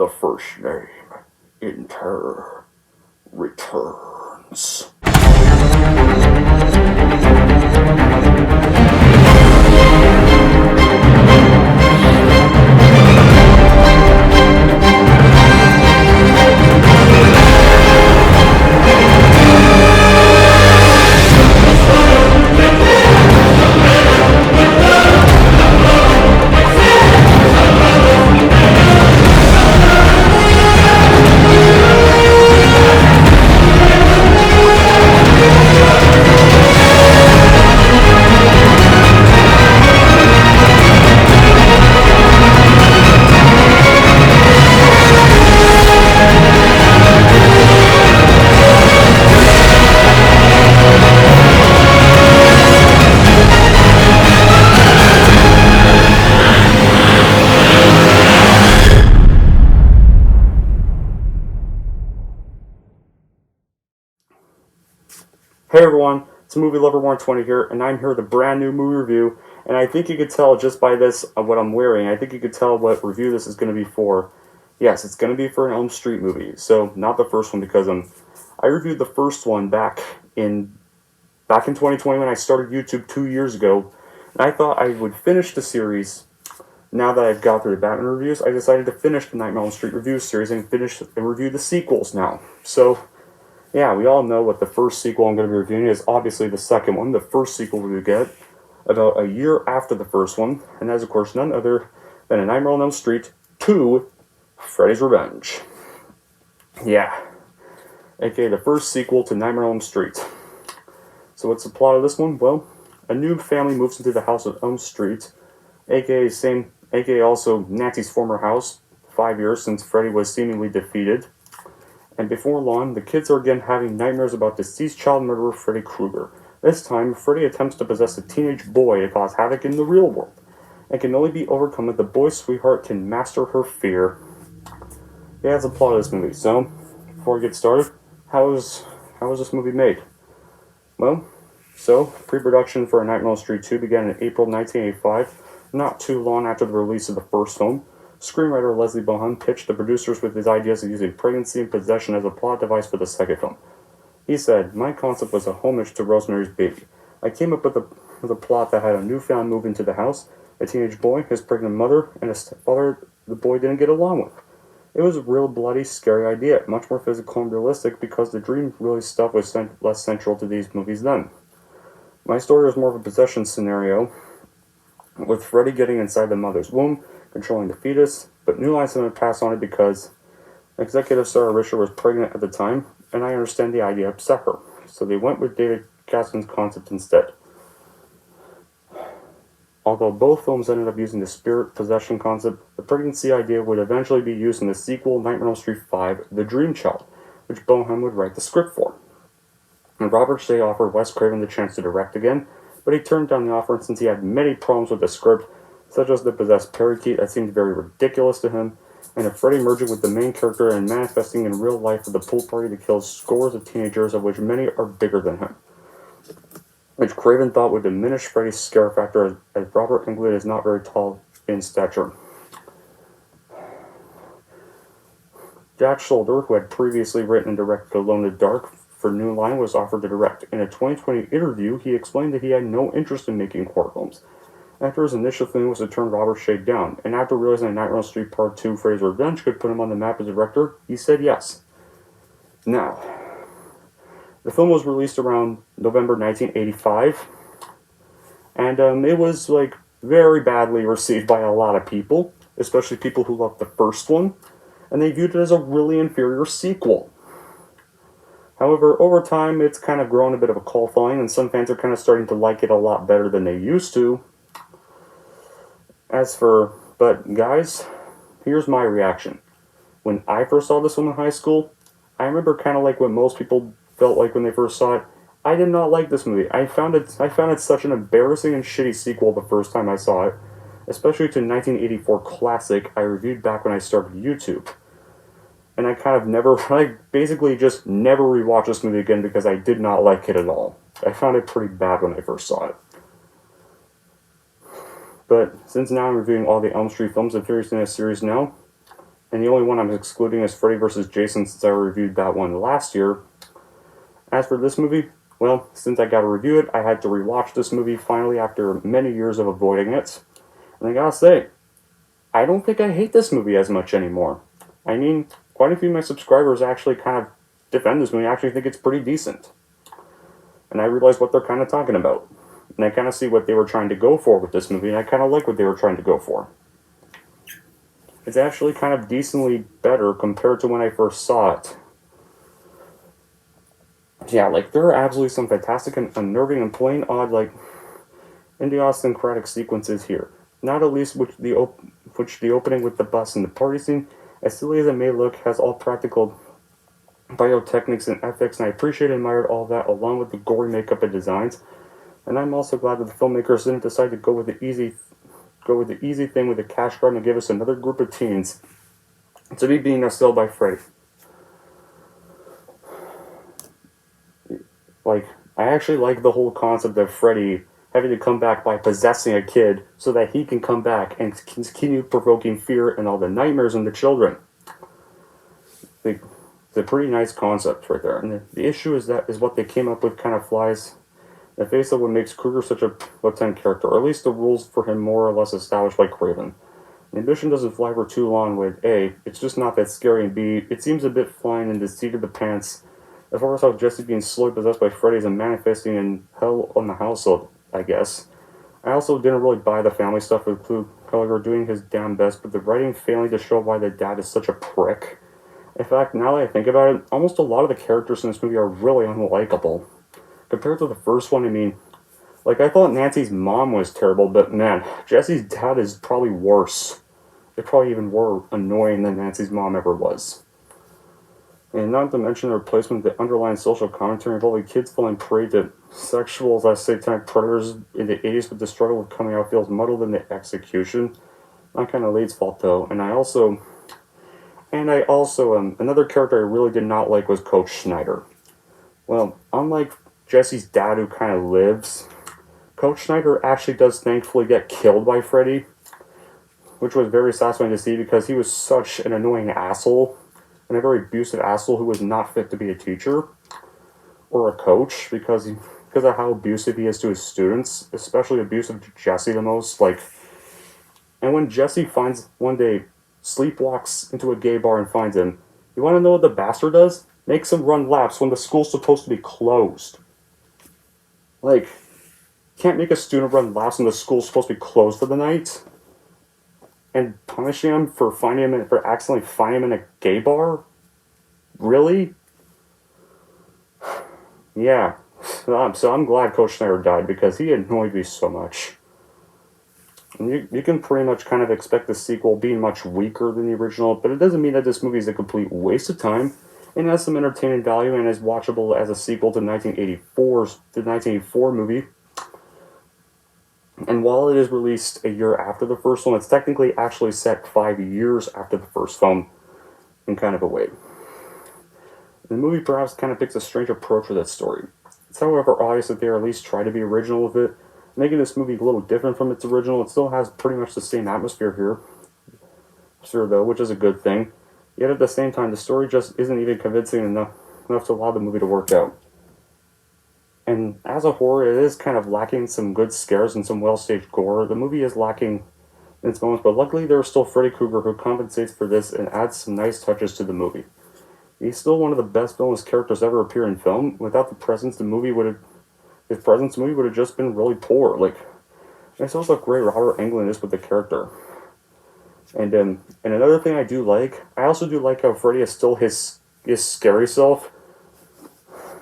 The first name in terror returns. Hey everyone, it's Movie Lover 120 here, and I'm here with a brand new movie review. And I think you could tell just by this what I'm wearing. I think you could tell what review this is going to be for. Yes, it's going to be for an Elm Street movie. So not the first one because I reviewed the first one back in 2020 when I started YouTube 2 years ago, and I thought I would finish the series. Now that I've got through the Batman reviews, I decided to finish the Nightmare on Elm Street review series and review the sequels now. So. Yeah, we all know what the first sequel I'm going to be reviewing is. Obviously, the second one, the first sequel we get about a year after the first one, and that is, of course, none other than A Nightmare on Elm Street 2, Freddy's Revenge. Yeah, aka the first sequel to Nightmare on Elm Street. So what's the plot of this one? Well, a new family moves into the house of Elm Street, aka also Nancy's former house, 5 years since Freddy was seemingly defeated. And before long, the kids are again having nightmares about deceased child murderer Freddy Krueger. This time, Freddy attempts to possess a teenage boy to cause havoc in the real world, and can only be overcome if the boy's sweetheart can master her fear. Yeah, that's the plot of this movie. So, before we get started, how was this movie made? Well, pre-production for A Nightmare on Elm Street 2 began in April 1985, not too long after the release of the first film. Screenwriter Leslie Bohan pitched the producers with his ideas of using pregnancy and possession as a plot device for the second film. He said, "My concept was a homage to Rosemary's Baby. I came up with a plot that had a newfound move into the house, a teenage boy, his pregnant mother, and a stepfather the boy didn't get along with. It was a real bloody, scary idea, much more physical and realistic because the dream really stuff was less central to these movies then. My story was more of a possession scenario, with Freddy getting inside the mother's womb, controlling the fetus, but New Line Cinema passed on it because executive Sarah Risher was pregnant at the time, and I understand the idea upset her, so they went with David Gaskin's concept instead. Although both films ended up using the spirit possession concept, the pregnancy idea would eventually be used in the sequel Nightmare on Elm Street 5, The Dream Child, which Bohan would write the script for. And Robert Shea offered Wes Craven the chance to direct again, but he turned down the offer since he had many problems with the script, such as the possessed parakeet that seemed very ridiculous to him, and a Freddy merging with the main character and manifesting in real life at the pool party to kill scores of teenagers, of which many are bigger than him, which Craven thought would diminish Freddy's scare factor as Robert Englund is not very tall in stature. Jack Sholder, who had previously written and directed Alone in the Dark for New Line, was offered to direct. In a 2020 interview, he explained that he had no interest in making horror films. After his initial feeling was to turn Robert Shea down, and after realizing that Nightmare on Elm Street Part 2 Freddy's Revenge could put him on the map as a director, he said yes. Now, the film was released around November 1985, and it was, very badly received by a lot of people, especially people who loved the first one, and they viewed it as a really inferior sequel. However, over time, it's kind of grown a bit of a cult following, and some fans are kind of starting to like it a lot better than they used to. But guys, here's my reaction. When I first saw this one in high school, I remember kind of like what most people felt like when they first saw it. I did not like this movie. I found it such an embarrassing and shitty sequel the first time I saw it, especially to 1984 classic I reviewed back when I started YouTube. And I basically just never rewatched this movie again because I did not like it at all. I found it pretty bad when I first saw it. But since now I'm reviewing all the Elm Street films and Furious in a series now, and the only one I'm excluding is Freddy vs. Jason since I reviewed that one last year. As for this movie, well, since I got to review it, I had to rewatch this movie finally after many years of avoiding it. And I gotta say, I don't think I hate this movie as much anymore. I mean, quite a few of my subscribers actually kind of defend this movie. I actually think it's pretty decent. And I realize what they're kind of talking about. And I kind of see what they were trying to go for with this movie, and I kind of like what they were trying to go for. It's actually kind of decently better compared to when I first saw it. Yeah, like, there are absolutely some fantastic and unnerving and plain odd, like, idiosyncratic sequences here. Not at least which the opening with the bus and the party scene, as silly as it may look, has all practical biotechnics and ethics, and I appreciate and admired all that, along with the gory makeup and designs. And I'm also glad that the filmmakers didn't decide to go with the easy thing with the cash grab and give us another group of teens to be being assailed by Freddy. Like, I actually like the whole concept of Freddy having to come back by possessing a kid so that he can come back and continue provoking fear and all the nightmares in the children. It's a pretty nice concept right there. And the issue is what they came up with kind of flies in the face of what makes Krueger such a lieutenant character, or at least the rules for him more or less established by Craven. The ambition doesn't fly for too long with A, it's just not that scary, and B, it seems a bit flying in the seat of the pants as far as how Jesse being slowly possessed by Freddy's and manifesting in hell on the household, I guess. I also didn't really buy the family stuff with Gallagher doing his damn best, but the writing failing to show why the dad is such a prick. In fact, now that I think about it, almost a lot of the characters in this movie are really unlikable. Compared to the first one, I mean, like, I thought Nancy's mom was terrible, but man, Jesse's dad is probably worse. They're probably even more annoying than Nancy's mom ever was. And not to mention the replacement of the underlying social commentary involving kids falling prey to sexual, satanic predators in the 80s, but the struggle with coming out feels muddled in the execution. Not kind of Lade's fault, though. And I also, another character I really did not like was Coach Schneider. Well, unlike Jesse's dad, who kind of lives, Coach Schneider actually does thankfully get killed by Freddy, which was very satisfying to see because he was such an annoying asshole, and a very abusive asshole who was not fit to be a teacher or a coach because of how abusive he is to his students, especially abusive to Jesse the most. And when Jesse one day sleepwalks into a gay bar and finds him, you want to know what the bastard does? Makes him run laps when the school's supposed to be closed. Like, can't make a student run laps when the school's supposed to be closed for the night? And punishing him for accidentally finding him in a gay bar? Really? Yeah. So I'm glad Coach Schneider died because he annoyed me so much. And you can pretty much kind of expect the sequel being much weaker than the original, but it doesn't mean that this movie is a complete waste of time. It has some entertaining value and is watchable as a sequel to the 1984 movie. And while it is released a year after the first one, it's technically actually set 5 years after the first film in kind of a way. The movie perhaps kind of takes a strange approach with its story. It's however obvious that they at least try to be original with it, making this movie a little different from its original. It still has pretty much the same atmosphere here, though, which is a good thing. Yet at the same time, the story just isn't even convincing enough to allow the movie to work out. And as a horror, it is kind of lacking some good scares and some well-staged gore. The movie is lacking in its moments, but luckily there's still Freddy Krueger who compensates for this and adds some nice touches to the movie. He's still one of the best villainous characters ever appear in film. Without the presence, the movie would have just been really poor. Like, there's also a great Robert Englund is with the character. And another thing I also do like how Freddy is still his scary self,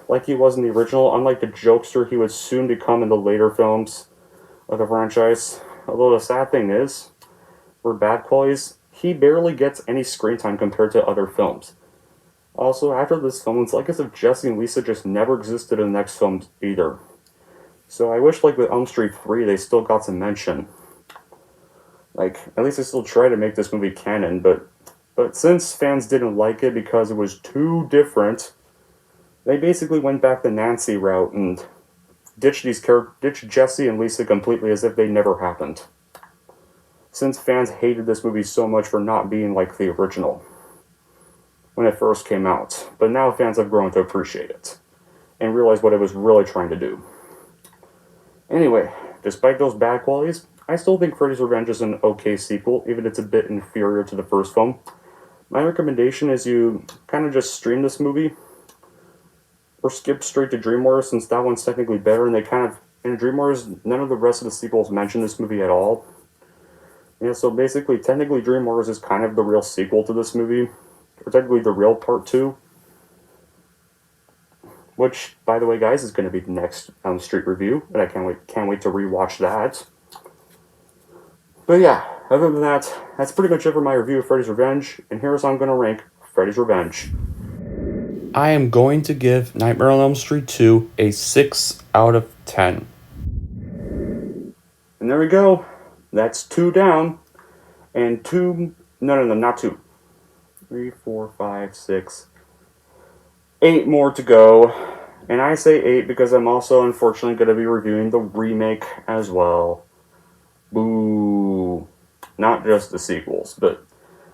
like he was in the original, unlike the jokester he would soon become in the later films of the franchise. Although the sad thing is, for bad qualities, he barely gets any screen time compared to other films. Also, after this film, it's like as if Jesse and Lisa just never existed in the next film either. So I wish, like with Elm Street 3, they still got some mention. Like, at least they still try to make this movie canon, but since fans didn't like it because it was too different, they basically went back the Nancy route and ditched Jesse and Lisa completely as if they never happened. Since fans hated this movie so much for not being like the original. when it first came out, but now fans have grown to appreciate it and realize what it was really trying to do. Anyway, despite those bad qualities, I still think Freddy's Revenge is an okay sequel, even if it's a bit inferior to the first film. My recommendation is you kind of just stream this movie or skip straight to Dream Wars, since that one's technically better, and they kind of, in Dream Wars, none of the rest of the sequels mention this movie at all. Yeah, so basically, technically Dream Wars is kind of the real sequel to this movie, or technically the real part 2. Which, by the way, guys, is going to be the next Street review, and I can't wait to rewatch that. But yeah, other than that, that's pretty much it for my review of Freddy's Revenge, and here's how I'm going to rank Freddy's Revenge. I am going to give Nightmare on Elm Street 2 a 6 out of 10. And there we go. That's 2 down, and not 2. 3, 4, 5, 6... 8 more to go, and I say 8 because I'm also unfortunately going to be reviewing the remake as well. Boo. Not just the sequels, but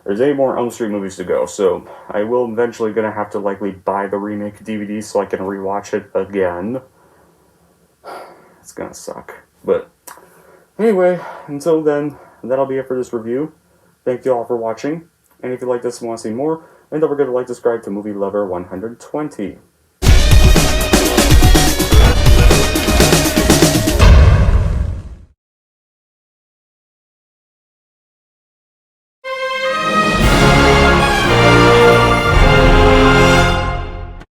there's 8 more Elm Street movies to go, so I will eventually going to have to likely buy the remake DVD so I can rewatch it again. It's going to suck. But anyway, until then, that'll be it for this review. Thank you all for watching, and if you like this and want to see more, and don't forget to like, subscribe to Movie Lover 120.